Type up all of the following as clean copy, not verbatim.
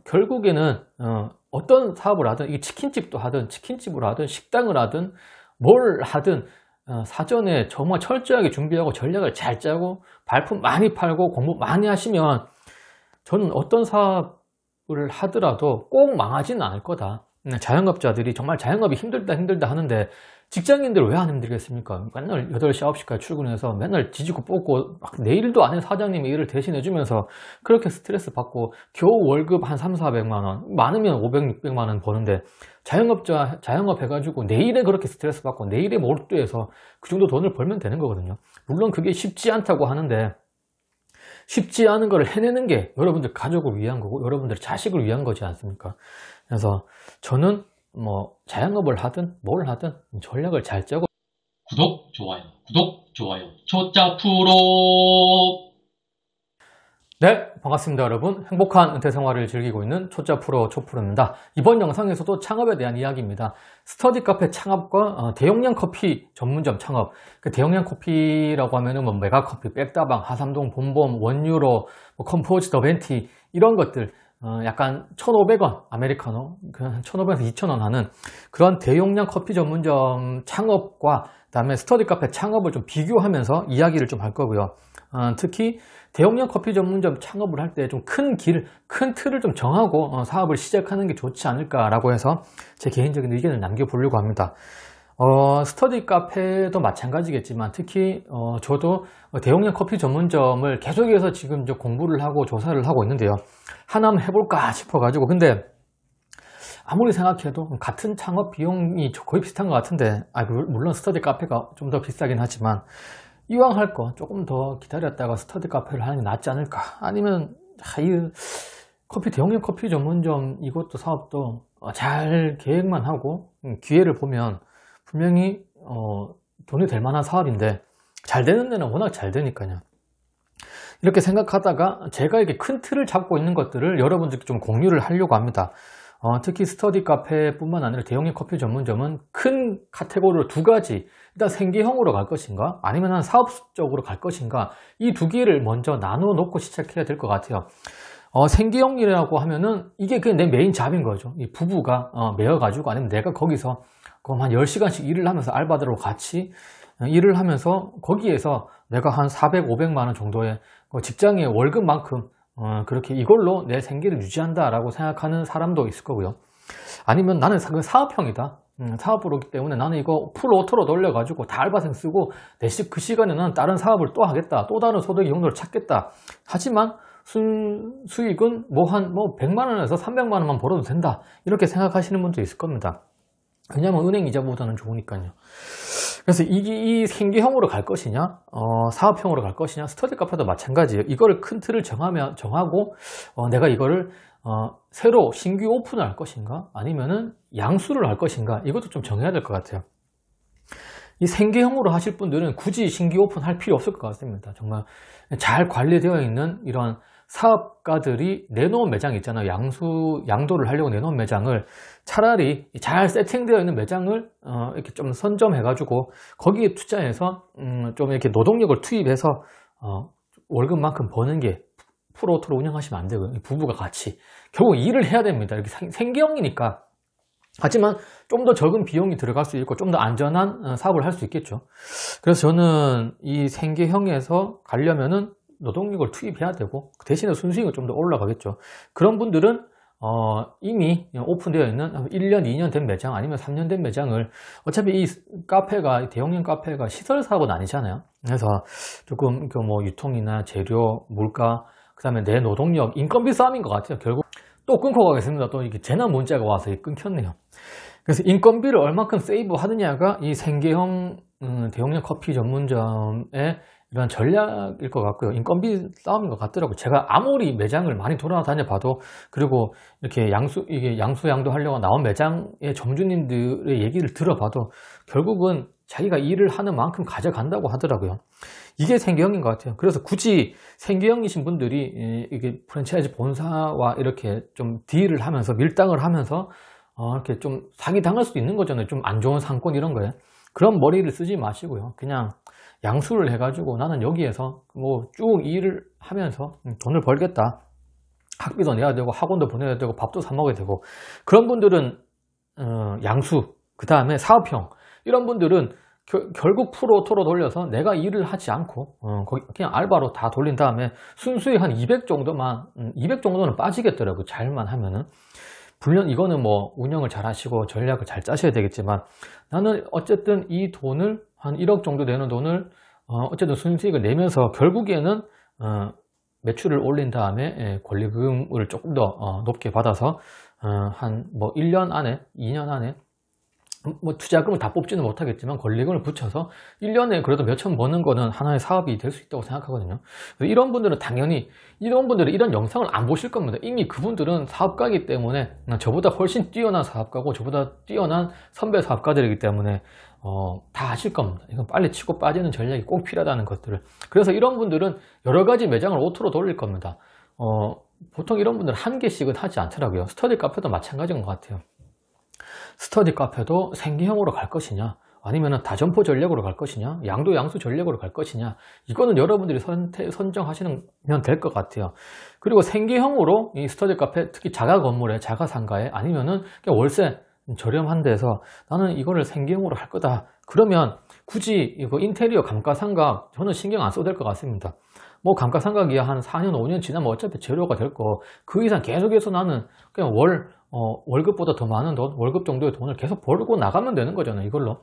결국에는 어떤 사업을 하든, 이게 치킨집도 하든 치킨집을 하든 식당을 하든 뭘 하든 사전에 정말 철저하게 준비하고 전략을 잘 짜고 발품 많이 팔고 공부 많이 하시면 저는 어떤 사업을 하더라도 꼭 망하지는 않을 거다. 자영업자들이 정말 자영업이 힘들다 하는데 직장인들 왜 안 힘들겠습니까? 맨날 8시, 9시까지 출근해서 맨날 지지고 뽑고 막 내일도 안 해 사장님이 일을 대신해 주면서 그렇게 스트레스 받고 겨우 월급 한 3, 400만 원, 많으면 500, 600만 원 버는데 자영업 해가지고 내일에 그렇게 스트레스 받고 내일에 몰두해서 그 정도 돈을 벌면 되는 거거든요. 물론 그게 쉽지 않다고 하는데 쉽지 않은 걸 해내는 게 여러분들 가족을 위한 거고 여러분들 자식을 위한 거지 않습니까? 그래서 저는 뭐 자영업을 하든 뭘 하든 전략을 잘 짜고 구독, 좋아요, 초짜 프로. 네, 반갑습니다 여러분. 행복한 은퇴 생활을 즐기고 있는 초짜 프로 초프로입니다. 이번 영상에서도 창업에 대한 이야기입니다. 스터디 카페 창업과 대용량 커피 전문점 창업. 그 대용량 커피라고 하면은 뭐 메가커피, 백다방, 하삼동, 봄봄, 원유로, 뭐 컴포즈, 더벤티 이런 것들 약간 1,500원 아메리카노 그냥 1,500원에서 2,000원 하는 그런 대용량 커피 전문점 창업과 그다음에 스터디 카페 창업을 좀 비교하면서 이야기를 좀 할 거고요. 특히 대용량 커피 전문점 창업을 할 때 좀 큰 틀을 좀 정하고 사업을 시작하는 게 좋지 않을까라고 해서 제 개인적인 의견을 남겨보려고 합니다. 스터디 카페도 마찬가지겠지만 특히 저도 대용량 커피 전문점을 계속해서 지금 이제 공부를 하고 조사를 하고 있는데요. 하나 한번 해볼까 싶어가지고 근데 아무리 생각해도 같은 창업 비용이 거의 비슷한 것 같은데 물론 스터디 카페가 좀 더 비싸긴 하지만 이왕 할 거 조금 더 기다렸다가 스터디 카페를 하는 게 낫지 않을까. 아니면 이 대용량 커피 전문점 이것도 사업도 잘 계획만 하고 기회를 보면 분명히 돈이 될 만한 사업인데 잘 되는 데는 워낙 잘 되니까요. 이렇게 생각하다가 제가 이렇게 큰 틀을 잡고 있는 것들을 여러분들께 좀 공유를 하려고 합니다. 특히 스터디 카페뿐만 아니라 대용량 커피 전문점은 큰 카테고리로 두 가지, 일단 생계형으로 갈 것인가 아니면 한 사업적으로 갈 것인가, 이 두 개를 먼저 나누어 놓고 시작해야 될 것 같아요. 생계형이라고 하면은 이게 그냥 내 메인 잡인 거죠. 이 부부가 매여가지고 아니면 내가 거기서 그럼 한 10시간씩 일을 하면서 알바들하고 같이 일을 하면서 거기에서 내가 한 400, 500만 원 정도의 직장의 월급만큼 그렇게 이걸로 내 생계를 유지한다라고 생각하는 사람도 있을 거고요. 아니면 나는 사업형이다. 사업으로기 때문에 나는 이거 풀 오토로 돌려가지고 다 알바생 쓰고 그 시간에는 다른 사업을 또 하겠다. 또 다른 소득의 용도를 찾겠다. 하지만 수익은 뭐 100만 원에서 300만 원만 벌어도 된다. 이렇게 생각하시는 분도 있을 겁니다. 왜냐면 은행 이자보다는 좋으니까요. 그래서 이 생계형으로 갈 것이냐, 사업형으로 갈 것이냐, 스터디 카페도 마찬가지예요. 이거를 큰 틀을 정하고, 내가 이거를, 새로 신규 오픈을 할 것인가, 아니면은 양수를 할 것인가, 이것도 좀 정해야 될 것 같아요. 이 생계형으로 하실 분들은 굳이 신규 오픈 할 필요 없을 것 같습니다. 정말 잘 관리되어 있는 이런 사업가들이 내놓은 매장 있잖아요. 양도를 하려고 내놓은 매장을 차라리 잘 세팅되어 있는 매장을 이렇게 좀 선점해가지고 거기에 투자해서 좀 이렇게 노동력을 투입해서 월급만큼 버는 게 프로토로 운영하시면 안 되고요. 부부가 같이 결국 일을 해야 됩니다. 이렇게 생계형이니까. 하지만 좀 더 적은 비용이 들어갈 수 있고 좀 더 안전한 사업을 할 수 있겠죠. 그래서 저는 이 생계형에서 가려면은 노동력을 투입해야 되고 그 대신에 순수익은 좀 더 올라가겠죠. 그런 분들은 이미 오픈되어 있는 1년, 2년 된 매장 아니면 3년 된 매장을 어차피 이 대용량 카페가 시설 사업은 아니잖아요. 그래서 조금 뭐 유통이나 재료, 물가, 그 다음에 내 노동력, 인건비 싸움인 것 같아요. 결국 또 끊고 가겠습니다. 또 이게 재난 문자가 와서 끊겼네요. 그래서 인건비를 얼마큼 세이브 하느냐가 이 생계형 대용량 커피 전문점의 이런 전략일 것 같고요. 인건비 싸움인 것 같더라고요. 제가 아무리 매장을 많이 돌아다녀 봐도, 그리고 이렇게 양도 하려고 나온 매장의 점주님들의 얘기를 들어봐도 결국은 자기가 일을 하는 만큼 가져간다고 하더라고요. 이게 생계형인 것 같아요. 그래서 굳이 생계형이신 분들이 이게 프랜차이즈 본사와 이렇게 좀 딜을 하면서 밀당을 하면서 이렇게 좀 사기당할 수도 있는 거잖아요. 좀 안 좋은 상권 이런 거에. 그런 머리를 쓰지 마시고요. 그냥 양수를 해가지고 나는 여기에서 뭐 쭉 일을 하면서 돈을 벌겠다. 학비도 내야 되고 학원도 보내야 되고 밥도 사 먹어야 되고 그런 분들은 양수, 그 다음에 사업형 이런 분들은 결국 프로 돌려서 내가 일을 하지 않고 그냥 알바로 다 돌린 다음에 순수히 한 200 정도만 200 정도는 빠지겠더라고요. 잘만 하면은. 물론 이거는 뭐 운영을 잘 하시고 전략을 잘 짜셔야 되겠지만 나는 어쨌든 이 돈을 한 1억 정도 되는 돈을 어쨌든 순수익을 내면서 결국에는 매출을 올린 다음에 권리금을 조금 더 높게 받아서 한 뭐 1년 안에 2년 안에 뭐 투자금을 다 뽑지는 못하겠지만 권리금을 붙여서 1년에 그래도 몇천 버는 거는 하나의 사업이 될 수 있다고 생각하거든요. 이런 분들은 당연히 이런 분들은 이런 영상을 안 보실 겁니다. 이미 그분들은 사업가이기 때문에 저보다 훨씬 뛰어난 사업가고 저보다 뛰어난 선배 사업가들이기 때문에 다 아실 겁니다. 이건 빨리 치고 빠지는 전략이 꼭 필요하다는 것들을. 그래서 이런 분들은 여러 가지 매장을 오토로 돌릴 겁니다. 보통 이런 분들은 한 개씩은 하지 않더라고요. 스터디 카페도 마찬가지인 것 같아요. 스터디 카페도 생계형으로 갈 것이냐 아니면 다점포 전략으로 갈 것이냐 양도 양수 전략으로 갈 것이냐 이거는 여러분들이 선정하시면 될 것 같아요. 그리고 생계형으로 이 스터디 카페 특히 자가 건물에 자가 상가에 아니면은 그냥 월세 저렴한 데서 나는 이거를 생계형으로 할 거다 그러면 굳이 이거 인테리어 감가상각 저는 신경 안 써도 될 것 같습니다. 뭐 감가상각이 한 4년 5년 지나면 어차피 제로가 될 거 그 이상 계속해서 나는 그냥 월급보다 더 많은 돈 월급 정도의 돈을 계속 벌고 나가면 되는 거잖아요. 이걸로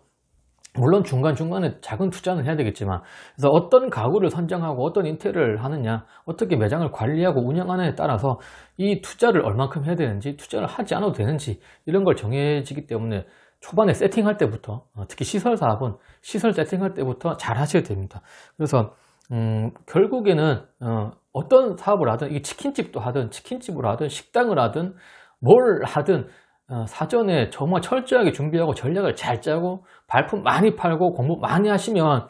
물론 중간중간에 작은 투자는 해야 되겠지만 그래서 어떤 가구를 선정하고 어떤 인테리어를 하느냐 어떻게 매장을 관리하고 운영하느냐에 따라서 이 투자를 얼만큼 해야 되는지 투자를 하지 않아도 되는지 이런 걸 정해지기 때문에 초반에 세팅할 때부터 특히 시설 사업은 시설 세팅할 때부터 잘 하셔야 됩니다. 그래서 결국에는 어떤 사업을 하든 이게 치킨집도 하든 치킨집을 하든 식당을 하든 뭘 하든 사전에 정말 철저하게 준비하고 전략을 잘 짜고 발품 많이 팔고 공부 많이 하시면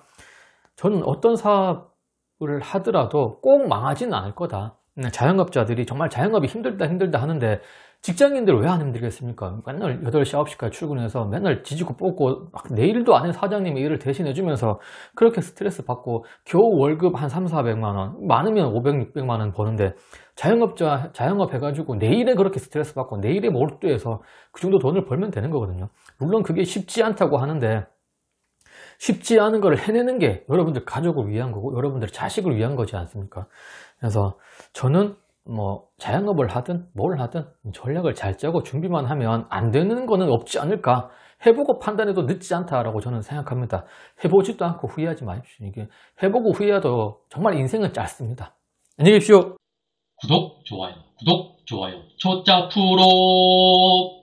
저는 어떤 사업을 하더라도 꼭 망하지는 않을 거다. 자영업자들이 정말 자영업이 힘들다 하는데 직장인들 왜 안 힘들겠습니까? 맨날 8시, 9시까지 출근해서 맨날 지지고 뽑고 내일도 안 해 사장님이 일을 대신해 주면서 그렇게 스트레스 받고 겨우 월급 한 3, 400만 원 많으면 500, 600만 원 버는데 자영업 해가지고 내일에 그렇게 스트레스 받고 내일에 몰두해서 그 정도 돈을 벌면 되는 거거든요. 물론 그게 쉽지 않다고 하는데 쉽지 않은 걸 해내는 게 여러분들 가족을 위한 거고 여러분들 자식을 위한 거지 않습니까? 그래서 저는 뭐 자영업을 하든 뭘 하든 전략을 잘 짜고 준비만 하면 안 되는 거는 없지 않을까 해보고 판단해도 늦지 않다라고 저는 생각합니다. 해보지도 않고 후회하지 마십시오. 이게 해보고 후회해도 정말 인생은 짧습니다. 안녕히 계십시오. 구독, 좋아요, 초짜 프로.